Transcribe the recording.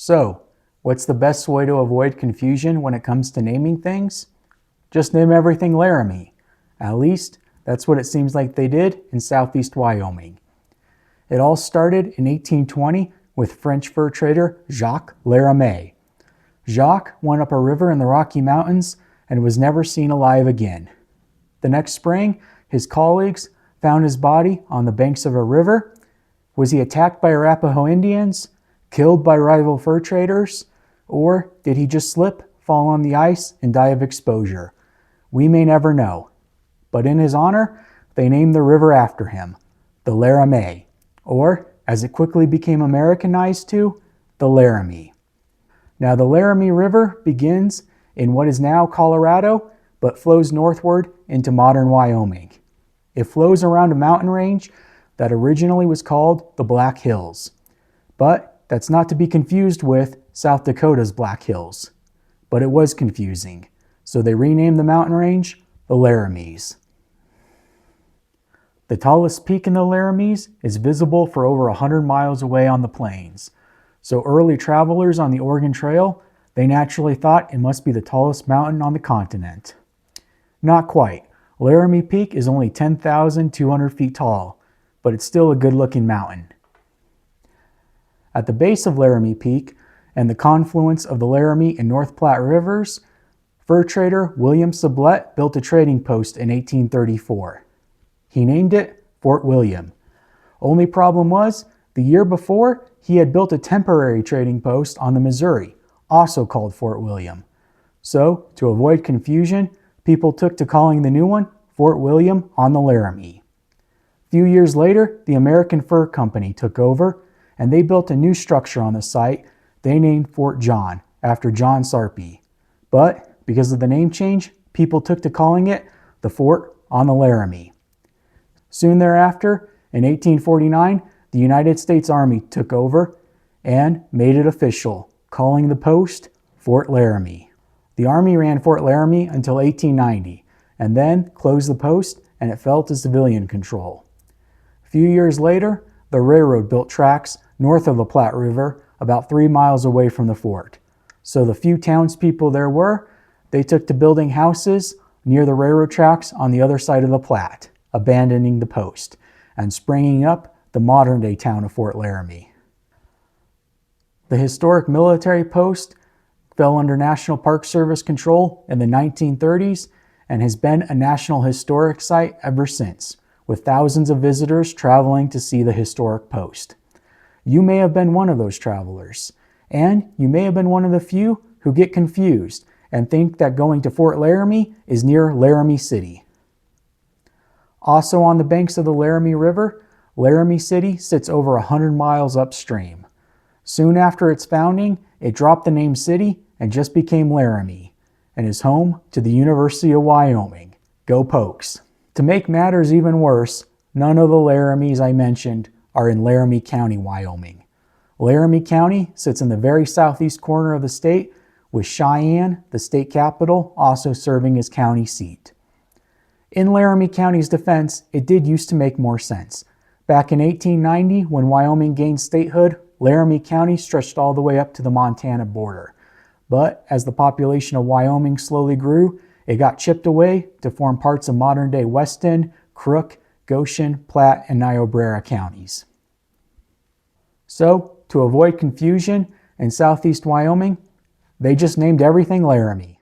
So, what's the best way to avoid confusion when it comes to naming things? Just name everything Laramie. At least, that's what it seems like they did in southeast Wyoming. It all started in 1820 with French fur trader Jacques Laramie. Jacques went up a river in the Rocky Mountains and was never seen alive again. The next spring, his colleagues found his body on the banks of a river. Was he attacked by Arapaho Indians, killed by rival fur traders, or did he just slip, fall on the ice, and die of exposure? We may never know. But in his honor, they named the river after him, the Laramie, or, as it quickly became Americanized to, the Laramie. Now, the Laramie River begins in what is now Colorado, but flows northward into modern Wyoming. It flows around a mountain range that originally was called the Black Hills. But that's not to be confused with South Dakota's Black Hills. But it was confusing, so they renamed the mountain range the Laramies. The tallest peak in the Laramies is visible for over 100 miles away on the plains. So early travelers on the Oregon Trail, they naturally thought it must be the tallest mountain on the continent. Not quite. Laramie Peak is only 10,200 feet tall, but it's still a good-looking mountain. At the base of Laramie Peak and the confluence of the Laramie and North Platte rivers, fur trader William Sublette built a trading post in 1834. He named it Fort William. Only problem was, the year before, he had built a temporary trading post on the Missouri, also called Fort William. So, to avoid confusion, people took to calling the new one Fort William on the Laramie. A few years later, the American Fur Company took over, and they built a new structure on the site they named Fort John, after John Sarpy. But, because of the name change, people took to calling it the Fort on the Laramie. Soon thereafter, in 1849, the United States Army took over and made it official, calling the post Fort Laramie. The Army ran Fort Laramie until 1890, and then closed the post and it fell to civilian control. A few years later, the railroad built tracks north of the Platte River, about 3 miles away from the fort. So the few townspeople there were, they took to building houses near the railroad tracks on the other side of the Platte, abandoning the post, and springing up the modern-day town of Fort Laramie. The historic military post fell under National Park Service control in the 1930s and has been a National Historic Site ever since, with thousands of visitors traveling to see the historic post. You may have been one of those travelers, and you may have been one of the few who get confused and think that going to Fort Laramie is near Laramie City. Also on the banks of the Laramie River, Laramie City sits over 100 miles upstream. Soon after its founding, it dropped the name city and just became Laramie, and is home to the University of Wyoming. Go Pokes! To make matters even worse, none of the Laramies I mentioned are in Laramie County, Wyoming. Laramie County sits in the very southeast corner of the state, with Cheyenne, the state capital, also serving as county seat. In Laramie County's defense, it did used to make more sense. Back in 1890, when Wyoming gained statehood, Laramie County stretched all the way up to the Montana border. But as the population of Wyoming slowly grew, it got chipped away to form parts of modern-day Weston, Crook, Goshen, Platte, and Niobrara counties. So, to avoid confusion in southeast Wyoming, they just named everything Laramie.